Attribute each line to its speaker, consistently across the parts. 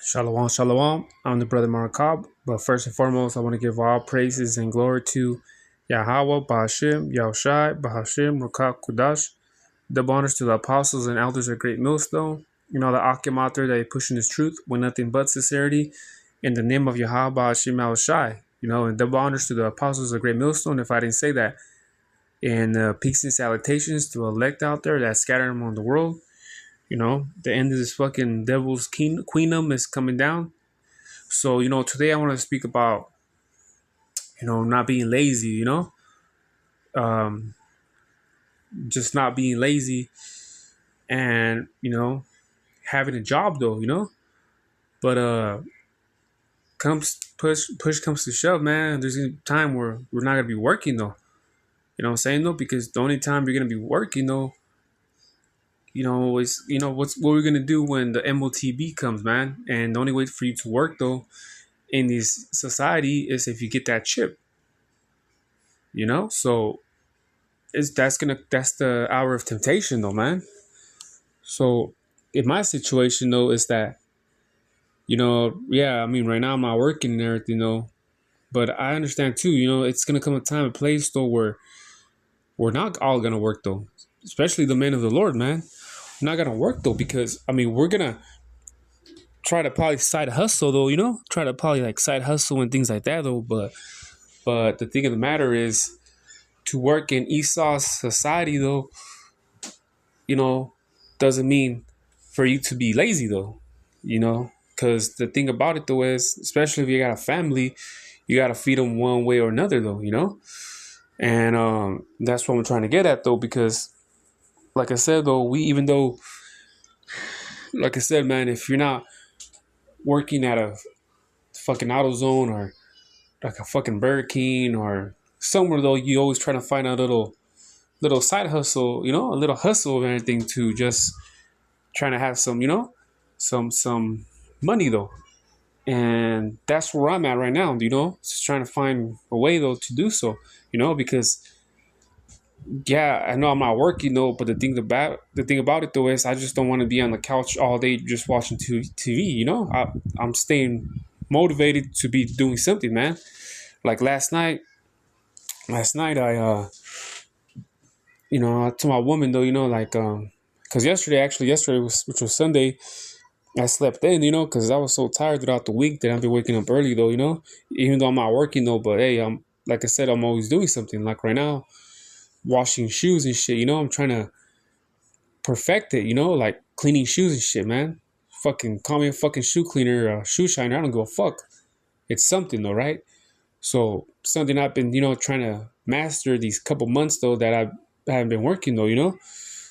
Speaker 1: Shalom, shalom. I'm the brother Markab. But first and foremost, I want to give all praises and glory to Yahweh, Bahashim, Yahushai, Bahashim, Rukak, Kudash. Double honors to the apostles and elders of Great Millstone. You know, the Akim out there that are pushing this truth with nothing but sincerity. In the name of Yahweh, Bahashim, Yahushai. You know, and double honors to the apostles of Great Millstone, if I didn't say that. And peace and salutations to elect out there that scattered among the world. You know, the end of this fucking devil's queendom is coming down. So, today I want to speak about, not being lazy, um, just not being lazy and, having a job though, but, push comes to shove, man. There's a time where we're not going to be working though. You know what I'm saying though? Because the only time you're going to be working though, is, what we're going to do when the MOTB comes, man. And the only way for you to work though in this society is if you get that chip. So that's the hour of temptation though, man. So in my situation though is that, I mean right now I'm not working and everything though, but I understand too, it's gonna come a time and place though where we're not all gonna work though, especially the men of the Lord, man. We're not gonna work though because I mean we're gonna try to probably side hustle though, try to probably like side hustle and things like that though, but the thing of the matter is, to work in Esau's society, though, doesn't mean for you to be lazy, though, because the thing about it, though, is especially if you got a family, you got to feed them one way or another, though, and that's what I'm trying to get at, though, because like I said, though, like I said, man, if you're not working at a fucking AutoZone or like a fucking Burger King or somewhere though, you always try to find a little side hustle, a little hustle or anything to just trying to have some, some money though. And that's where I'm at right now, just trying to find a way though to do so, because yeah, I know I'm not working though, but the thing about it though is I just don't want to be on the couch all day just watching TV, I'm staying motivated to be doing something, man. Like last night I I told my woman though, because yesterday which was Sunday, I slept in, because I was so tired throughout the week that I've been waking up early though, even though I'm not working though, but hey, like I said, I'm always doing something. Like right now, washing shoes and shit, I'm trying to perfect it, like cleaning shoes and shit, man. Fucking call me a fucking shoe cleaner, shoe shiner. I don't give a fuck. It's something though, right? So something I've been, trying to master these couple months though that I haven't been working though,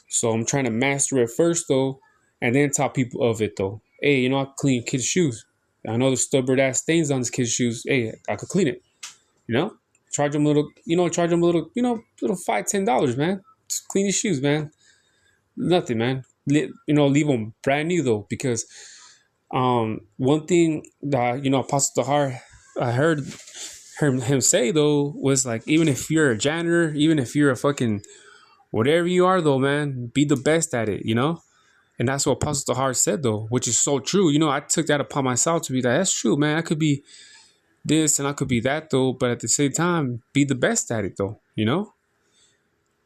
Speaker 1: So I'm trying to master it first though, and then tell people of it though. Hey, I clean kids' shoes. I know there's stubborn ass stains on this kid's shoes. Hey, I could clean it. Charge them a little, little $5-10, man. Just clean your shoes, man. Nothing, man. Leave them brand new though, because one thing that Apostle Tahar, I heard him say though was like, even if you're a janitor, even if you're a fucking whatever you are though, man, be the best at it, and that's what Apostle Tahar said though, which is so true. I took that upon myself to be like, that's true, man. I could be this and I could be that though, but at the same time, be the best at it though,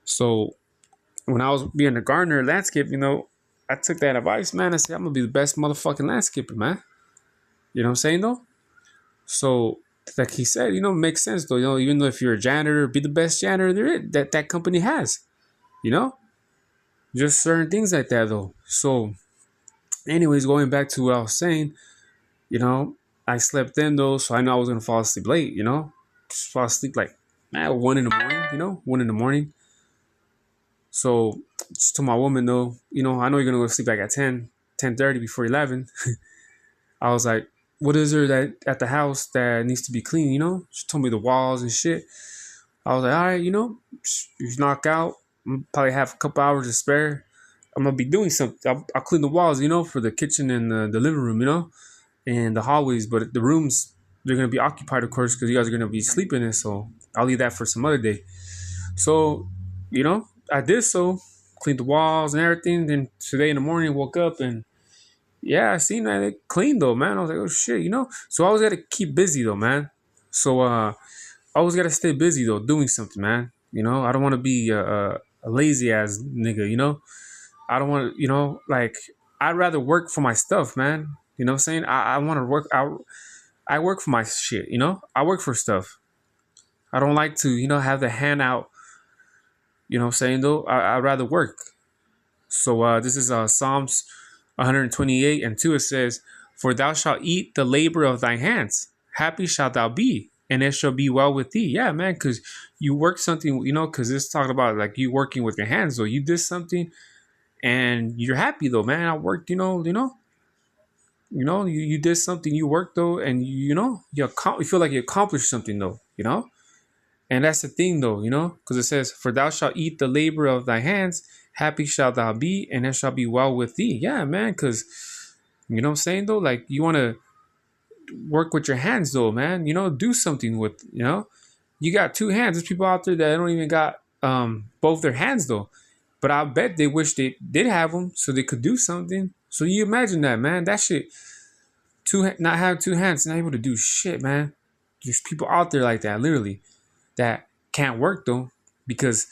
Speaker 1: So when I was being a gardener, landscape, I took that advice, man. I said, I'm gonna be the best motherfucking landscaper, man. You know what I'm saying though? So like he said, makes sense though. Even though if you're a janitor, be the best janitor there is, that company has. Just certain things like that though. So, anyways, going back to what I was saying, I slept in though, so I know I was gonna fall asleep late. Just fall asleep like 1 in the morning. 1 in the morning. So, just to my woman though, I know you're gonna go to sleep like at 10:30 before 11. I was like, what is there that at the house that needs to be clean, She told me the walls and shit. I was like, all right, you knock out. I'm probably have a couple hours to spare. I'm going to be doing something. I'll clean the walls, for the kitchen and the living room, and the hallways. But the rooms, they're going to be occupied, of course, because you guys are going to be sleeping in. So I'll leave that for some other day. So, I did so. Cleaned the walls and everything. Then today in the morning, woke up and, Yeah, I seen that it clean though, man. I was like, oh shit, So I always gotta keep busy though, man. So I always gotta stay busy though, doing something, man. I don't want to be a lazy ass nigga. I don't want to, like I'd rather work for my stuff, man. You know what I'm saying? I want to work. I work for my shit. I work for stuff. I don't like to, have the handout. You know what I'm saying though? I'd rather work. So this is Psalms 128 and 2. It says, "For thou shalt eat the labor of thy hands. Happy shalt thou be, and it shall be well with thee." Yeah, man, because you work something, because it's talking about like you working with your hands. So you did something, and you're happy though, man. I worked, you did something, you worked though, and you feel like you accomplished something though. And that's the thing, though, because it says, "For thou shalt eat the labor of thy hands, happy shalt thou be, and it shall be well with thee." Yeah, man, because, you know what I'm saying, though? Like, you want to work with your hands, though, man. Do something with, you got two hands. There's people out there that don't even got both their hands, though. But I bet they wish they did have them so they could do something. So you imagine that, man. That shit, not having two hands, not able to do shit, man. There's people out there like that, literally, that can't work though because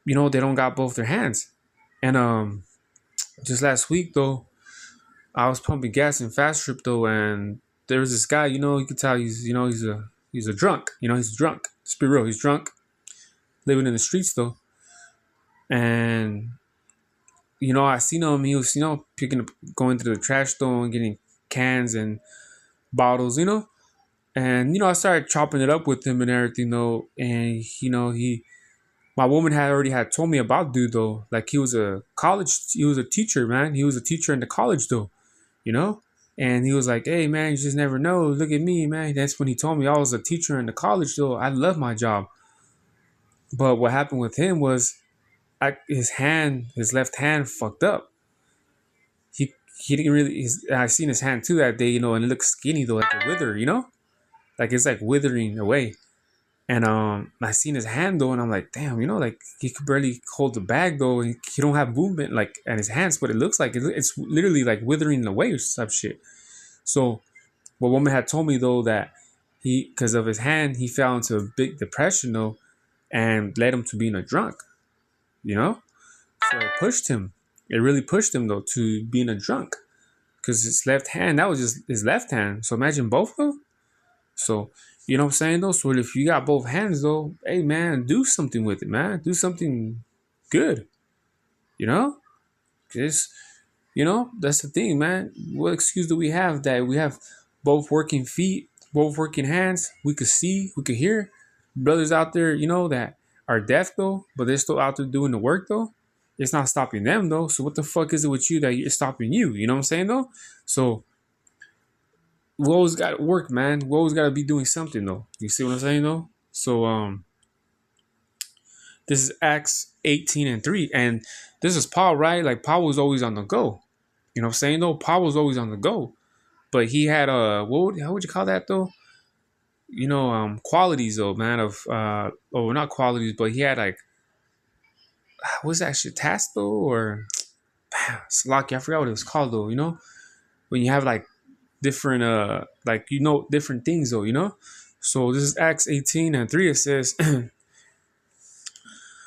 Speaker 1: they don't got both their hands. And just last week though, I was pumping gas in Fast Trip though, and there was this guy, you could tell he's a drunk. He's drunk. Let's be real, he's drunk, living in the streets though. And I seen him. He was picking up, going to the trash store and getting cans and bottles. And I started chopping it up with him and everything though. And my woman had already had told me about dude though. Like he was a teacher, man. He was a teacher in the college though, you know. And he was like, "Hey man, you just never know. Look at me, man." That's when he told me I was a teacher in the college though. I love my job. But what happened with him was, his left hand fucked up. He didn't really. I seen his hand too that day, and it looked skinny though, like a wither, like it's like withering away. And I seen his hand though, and I'm like, damn, like he could barely hold the bag though, and he don't have movement like at his hands, but it looks like it's literally like withering away or some shit. So, what woman had told me though that because of his hand, he fell into a big depression though, and led him to being a drunk. So it pushed him. It really pushed him though to being a drunk, because his left hand, that was just his left hand. So imagine both though. So, you know what I'm saying though? So if you got both hands though, hey man, do something with it, man. Do something good. You know? Just, that's the thing, man. What excuse do we have that we have both working feet, both working hands? We could see, we could hear. Brothers out there, that are deaf though, but they're still out there doing the work though. It's not stopping them though. So what the fuck is it with you that it's stopping you? You know what I'm saying though? So we always got to work, man. We always got to be doing something, though. You see what I'm saying, though? So, this is Acts 18 and 3. And this is Paul, right? Like, Paul was always on the go. You know what I'm saying, though? Paul was always on the go. But he had, how would you call that, though? Qualities, though, man, not qualities, but he had, like, what's that shit, task, though? Or, Slocky, I forgot what it was called, though, When you have, like, different different things though. So this is Acts 18 and 3. It says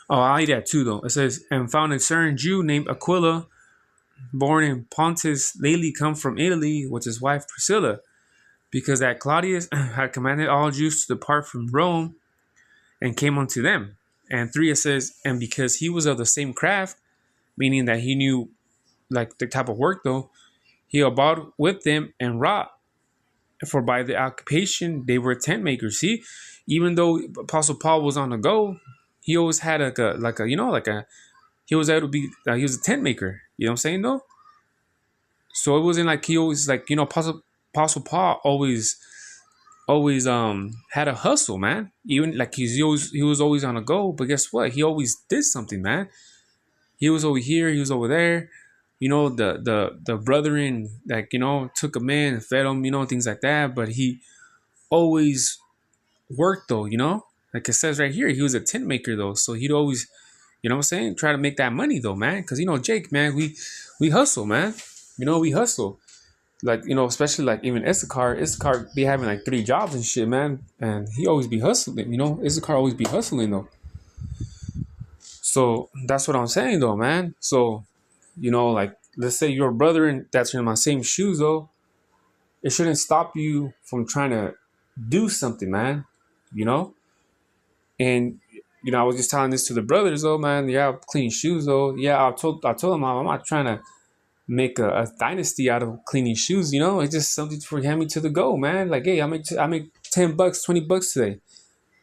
Speaker 1: I'll eat that too though. It says, "And found a certain Jew named Aquila, born in Pontus, lately come from Italy, with his wife Priscilla, because that Claudius had commanded all Jews to depart from Rome, and came unto them." And 3, it says, "And because he was of the same craft," meaning that he knew like the type of work though, "he abode with them and wrought, for by the occupation they were tent makers." See, even though Apostle Paul was on the go, he always had he was able to be he was a tent maker. You know what I'm saying though? So it wasn't like he always Apostle Paul always had a hustle, man. Even like he was always on the go, but guess what? He always did something, man. He was over here, he was over there. The brethren, like, took him in and fed him, things like that. But he always worked though, like it says right here, he was a tent maker though. So he'd always, what I'm saying, try to make that money though, man. Because, Jake, man, we hustle, man. We hustle. Like, especially like even Issachar be having like 3 jobs and shit, man. And he always be hustling, Issachar always be hustling though. So that's what I'm saying though, man. So, like let's say your brother and that's in my same shoes though, it shouldn't stop you from trying to do something, man. You know? And I was just telling this to the brothers though, man. Yeah, clean shoes though. Yeah, I told them I'm not trying to make a dynasty out of cleaning shoes. It's just something for hand me to the go, man. Like, hey, I make $10, $20 today.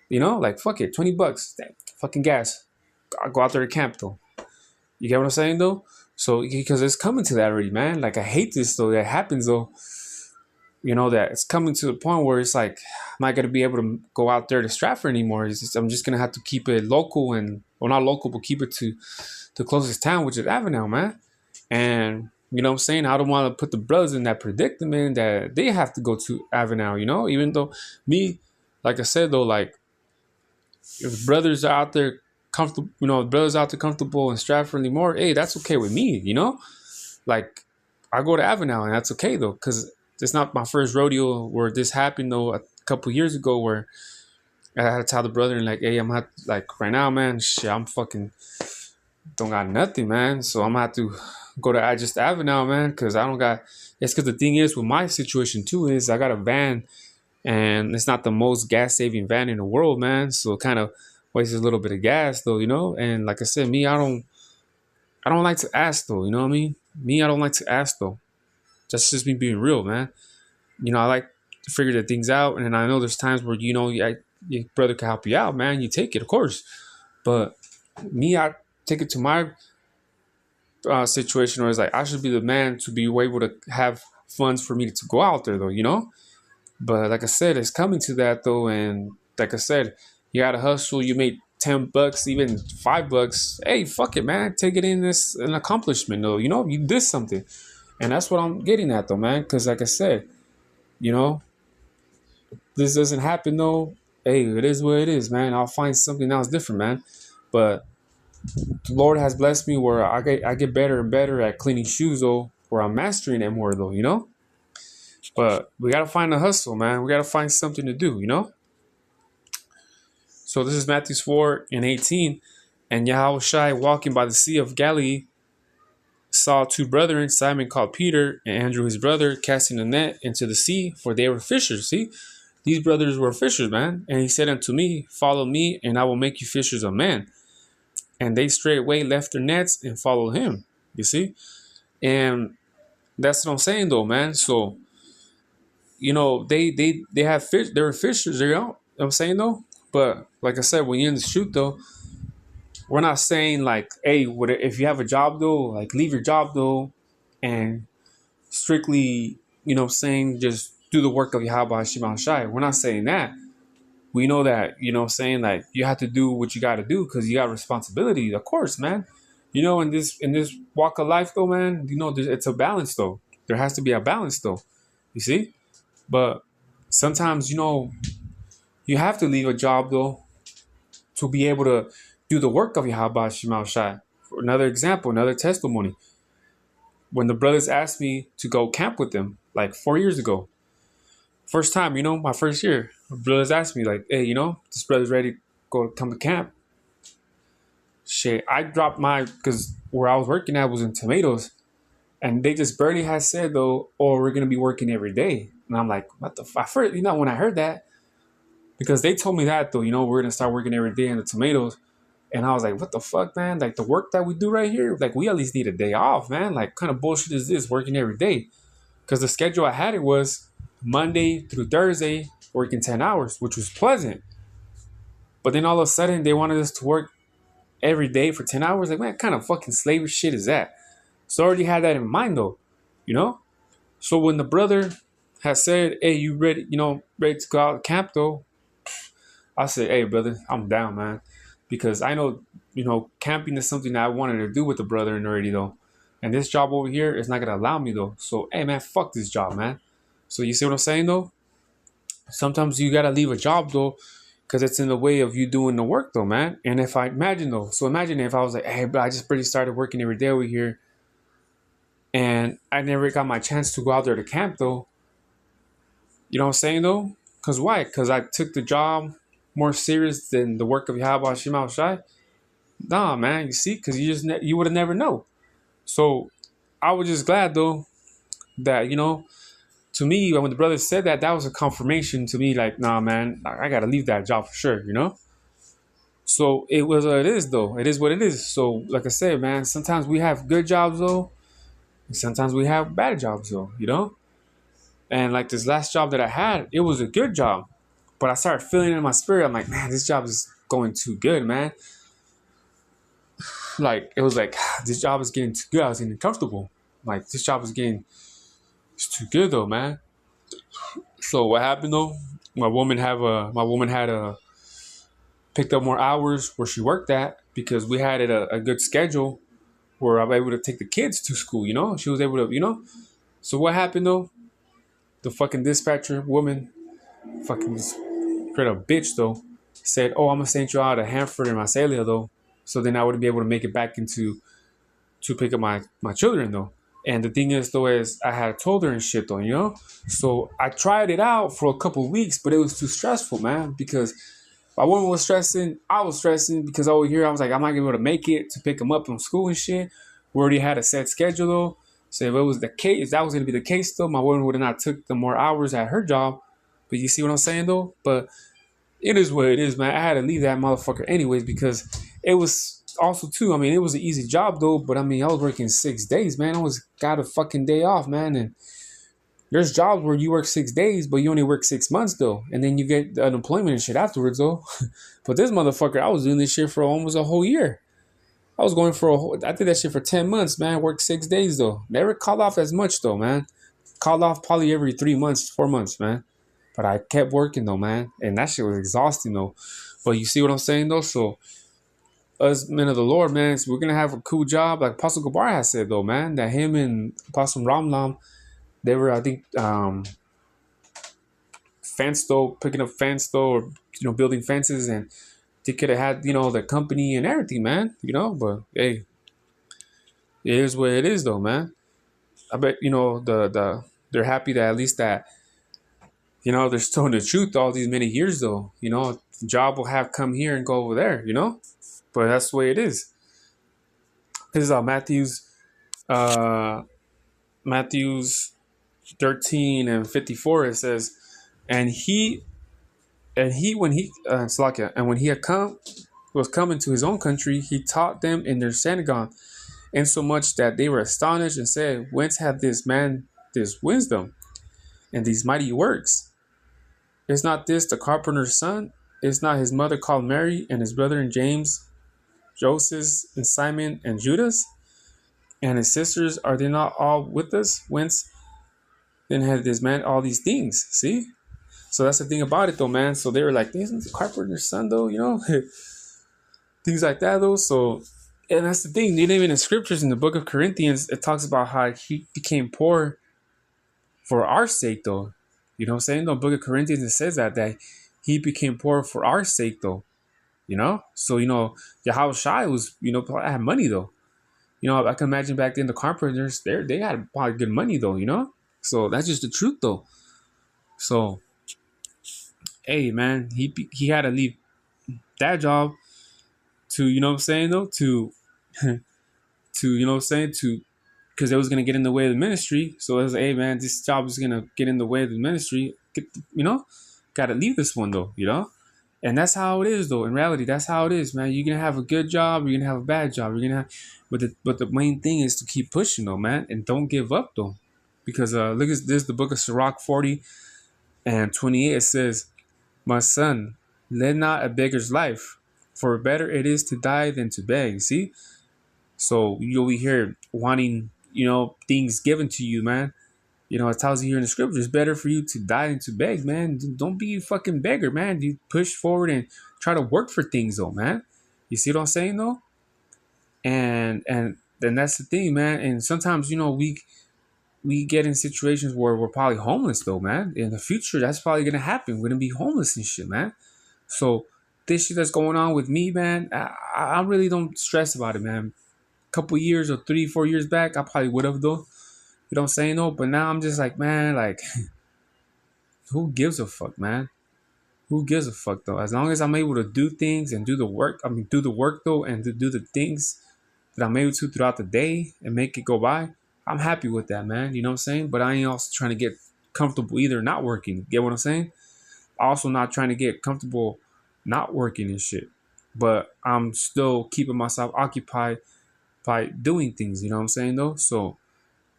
Speaker 1: Like fuck it, $20. Damn, fucking gas. I'll go out there to camp though. You get what I'm saying though? So because it's coming to that already, man. Like I hate this though. That happens though. That it's coming to the point where it's like, am I gonna be able to go out there to Stratford anymore? I'm just gonna have to keep it local not local, but keep it to the closest town, which is Avenel, man. And what I'm saying? I don't want to put the brothers in that predicament that they have to go to Avenel, even though me, like I said though, like if the brothers are out there comfortable, brothers out there comfortable in Stratford anymore, hey, that's okay with me, Like I go to Avenel and that's okay though, because it's not my first rodeo where this happened though a couple years ago where I had to tell the brother and like, hey, I'm not like right now, man, shit, I'm fucking don't got nothing, man. So I'm gonna have to go to just Avenel, man, because I don't got. It's because the thing is with my situation too is I got a van, and it's not the most gas saving van in the world, man. So it kind of wastes a little bit of gas, though, And like I said, me, I don't like to ask though. You know what I mean? Me, I don't like to ask though. That's just me being real, man. I like to figure the things out, and I know there's times where your brother can help you out, man. You take it, of course, but me, I take it to my situation where it's like I should be the man to be able to have funds for me to go out there though, But like I said, it's coming to that though, and like I said, you gotta hustle. You made $10, even $5. Hey, fuck it, man. Take it in as an accomplishment though. You did something, and that's what I'm getting at though, man. Because like I said, this doesn't happen though. Hey, it is what it is, man. I'll find something else different, man. But the Lord has blessed me where I get better and better at cleaning shoes though, where I'm mastering it more though, But we gotta find a hustle, man. We gotta find something to do. So this is Matthew 4:18. And Yahushua walking by the sea of Galilee saw 2 brethren, Simon called Peter and Andrew his brother, casting a net into the sea, for they were fishers. See, these brothers were fishers, man. And he said unto me, follow me, and I will make you fishers of men. And they straightway left their nets and followed him. You see? And that's what I'm saying though, man. So, they have fish, they were fishers, what I'm saying though. But like I said, when you're in the shoot though, we're not saying like, hey, if you have a job though, like leave your job though and strictly, saying just do the work of Yahweh Shema Shai. We're not saying that. We know that, saying like you have to do what you got to do because you got responsibility, of course, man. In this walk of life though, man, it's a balance though. There has to be a balance though. You see? But sometimes, you have to leave a job though to be able to do the work of Yahweh Shema Shai. For another example, another testimony. When the brothers asked me to go camp with them, like 4 years ago, first time, my first year, the brothers asked me like, hey, this brother's ready to come to camp. Shit, I dropped because where I was working at was in Tomatoes, and they just barely had said though, oh, we're gonna be working every day, and I'm like, what the fuck? When I heard that, because they told me that though, we're gonna start working every day in the Tomatoes, and I was like, what the fuck, man? Like the work that we do right here, like we at least need a day off, man. Like, what kind of bullshit is this working every day? Because the schedule I had it was Monday through Thursday working 10 hours, which was pleasant. But then all of a sudden they wanted us to work every day for 10 hours. Like, man, what kind of fucking slavery shit is that? So I already had that in mind though, So when the brother has said, hey, you ready, ready to go out camp though? I said, hey, brother, I'm down, man. Because I know, camping is something that I wanted to do with the brother already though. And this job over here is not going to allow me though. So, hey, man, fuck this job, man. So you see what I'm saying though? Sometimes you got to leave a job though, because it's in the way of you doing the work though, man. And imagine if I was like, hey, but I just barely started working every day over here. And I never got my chance to go out there to camp though. You know what I'm saying though? Cause why? Cause I took the job more serious than the work of Yahweh Shema Shai. Nah, man. You see, cause you would have never know. So I was just glad though that to me when the brother said that, that was a confirmation to me. Like, nah, man, I gotta leave that job for sure. So it was what it is though. It is what it is. So like I said, man, sometimes we have good jobs though, and sometimes we have bad jobs though. And like this last job that I had, it was a good job. But I started feeling it in my spirit. I'm like, man, this job is going too good, man. Like, it was like, this job is getting too good. I was getting comfortable. Like, this job is getting, it's too good though, man. So what happened though? My woman had picked up more hours where she worked at because we had a good schedule where I was able to take the kids to school. She was able to. So what happened though? The fucking dispatcher woman, fucking straight up bitch though, said, "Oh, I'm gonna send you out to Hanford and Marcelia though, so then I wouldn't be able to make it back into to pick up my children though." And the thing is though, is I had told her and shit though. So I tried it out for a couple of weeks, but it was too stressful, man, because my woman was stressing, I was stressing because over here I was like, I'm not gonna be able to make it to pick them up from school and shit. We already had a set schedule though. So if it was the case, if that was gonna be the case though, my woman would have not took the more hours at her job. But you see what I'm saying though? But it is what it is, man. I had to leave that motherfucker anyways because it was also too. I mean, it was an easy job though, but I mean, I was working 6 days, man. I was got a fucking day off, man. And there's jobs where you work 6 days, but you only work 6 months though, and then you get the unemployment and shit afterwards though. But this motherfucker, I was doing this shit for almost a whole year. I was going for I did that shit for 10 months, man. Worked 6 days though. Never called off as much though, man. Called off probably every 3 months, 4 months, man. But I kept working though, man, and that shit was exhausting though. But you see what I'm saying though? So us men of the Lord, man, so we're gonna have a cool job, like Apostle Gabar has said though, man. That him and Apostle Ramlam, they were, I think, fence though, picking up fence though, or building fences, and they could have had the company and everything, man. But hey, it is what it is though, man. I bet they're happy that at least that they're still in the truth all these many years though. Job will have come here and go over there. But that's the way it is. This is uh Matthew's 13:54. It says, and he when he Salakia, and when he had was coming to his own country, he taught them in their synagogue, insomuch that they were astonished and said, whence hath this man this wisdom and these mighty works? Is not this the carpenter's son? Is not his mother called Mary, and his brethren James, Joseph, and Simon, and Judas? And his sisters, are they not all with us? Whence then had this man all these things? See? So that's the thing about it though, man. So they were like, isn't the carpenter's son though, things like that though. So, and that's the thing, even in scriptures in the book of Corinthians, it talks about how he became poor for our sake though. You know what I'm saying? The book of Corinthians, it says that he became poor for our sake though. So Yahweh Shai was I had money though. I can imagine back then the carpenters they had probably good money though. So that's just the truth though. So hey man, he had to leave that job to what I'm saying though, to to what I'm saying, to because it was gonna get in the way of the ministry. So it was like, hey man, this job is gonna get in the way of the ministry. Gotta leave this one though, And that's how it is though. In reality, that's how it is, man. You're gonna have a good job, you're gonna have a bad job, you're gonna have but the main thing is to keep pushing though, man, and don't give up though. Because look at this, the book of Sirach 40:28, it says, my son, live not a beggar's life, for better it is to die than to beg. See? So you'll be here wanting, things given to you, man. It tells you here in the scripture, it's better for you to die than to beg, man. Don't be a fucking beggar, man. You push forward and try to work for things, though, man. You see what I'm saying, though? And then that's the thing, man. And sometimes, we get in situations where we're probably homeless, though, man. In the future, that's probably going to happen. We're going to be homeless and shit, man. So this shit that's going on with me, man, I really don't stress about it, man. A couple years or 3-4 years back, I probably would have, though. You know what I'm saying? No, but now I'm just like, man, like, who gives a fuck, man? Who gives a fuck though? As long as I'm able to do things and do the work, I mean, do the work though, and to do the things that I'm able to throughout the day and make it go by, I'm happy with that, man. You know what I'm saying? But I ain't also trying to get comfortable either not working. Get what I'm saying? Also not trying to get comfortable not working and shit. But I'm still keeping myself occupied by doing things. You know what I'm saying though? So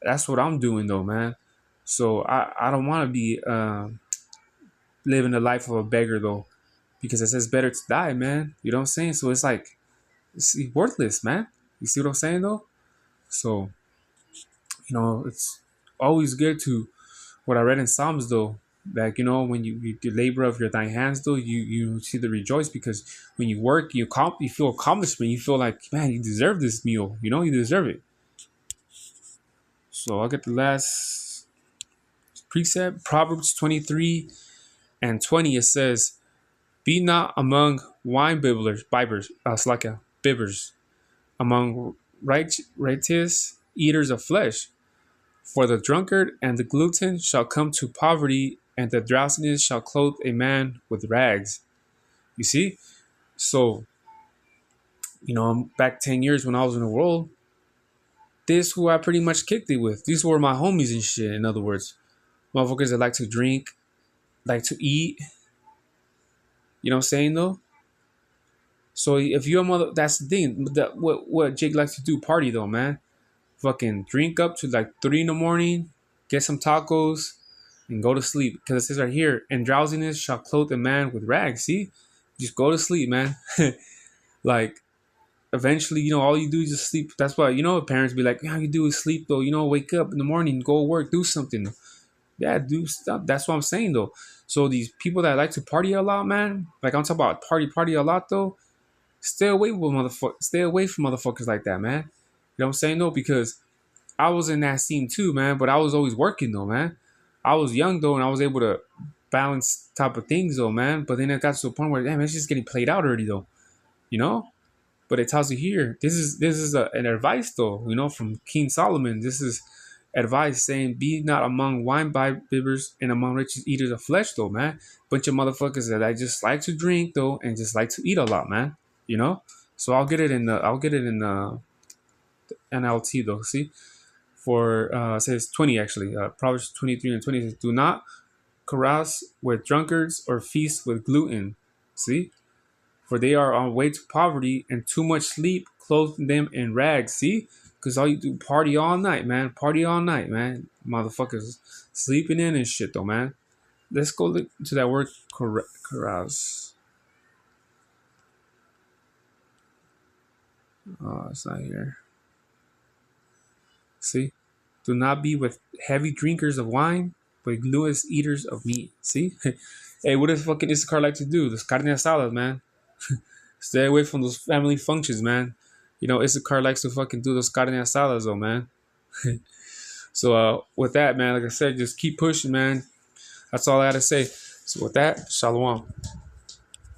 Speaker 1: that's what I'm doing though, man. So I don't want to be living the life of a beggar though, because it says better to die, man. You know what I'm saying? So it's like it's worthless, man. You see what I'm saying though? So it's always good to what I read in Psalms though. Like when you the labor of your thine hands though, you see the rejoice because when you work, you feel accomplishment. You feel like, man, you deserve this meal. You deserve it. So I'll get the last precept, Proverbs 23:20. It says, "Be not among wine bibbers, slaka, bibbers, among righteous eaters of flesh. For the drunkard and the glutton shall come to poverty, and the drowsiness shall clothe a man with rags." You see? So, back 10 years when I was in the world, this who I pretty much kicked it with. These were my homies and shit, in other words. Motherfuckers that like to drink, like to eat. You know what I'm saying, though? So if you're a mother, that's the thing. What Jake likes to do, party, though, man. Fucking drink up to like 3 in the morning, get some tacos, and go to sleep. Because it says right here, and drowsiness shall clothe a man with rags. See? Just go to sleep, man. Like, eventually, all you do is just sleep. That's why, parents be like, all you do is sleep, though. Wake up in the morning, go work, do something. Yeah, do stuff. That's what I'm saying, though. So these people that like to party a lot, man, like I'm talking about party a lot, though, stay away from motherfuckers like that, man. You know what I'm saying, though? Because I was in that scene too, man, but I was always working though, man. I was young though, and I was able to balance type of things though, man. But then it got to a point where, damn, it's just getting played out already though, you know. But it tells you here, this is an advice though, from King Solomon. This is advice saying, be not among wine bibbers and among rich eaters of flesh though, man. Bunch of motherfuckers that I just like to drink though, and just like to eat a lot, man. You know. So I'll get it in the NLT though. See. For it says 20 actually, Proverbs 23:20 says, "Do not carouse with drunkards or feast with glutton. See, for they are on way to poverty, and too much sleep clothes them in rags." See, because all you do party all night, man. Party all night, man. Motherfuckers sleeping in and shit though, man. Let's go look to that word carouse. Oh, it's not here. See? Do not be with heavy drinkers of wine, but gluttonous eaters of meat. See? Hey, what does fucking Issachar like to do? Those carne asadas, man. Stay away from those family functions, man. Issachar likes to fucking do those carne asadas, though, man. So, with that, man, like I said, just keep pushing, man. That's all I got to say. So, with that, shalom.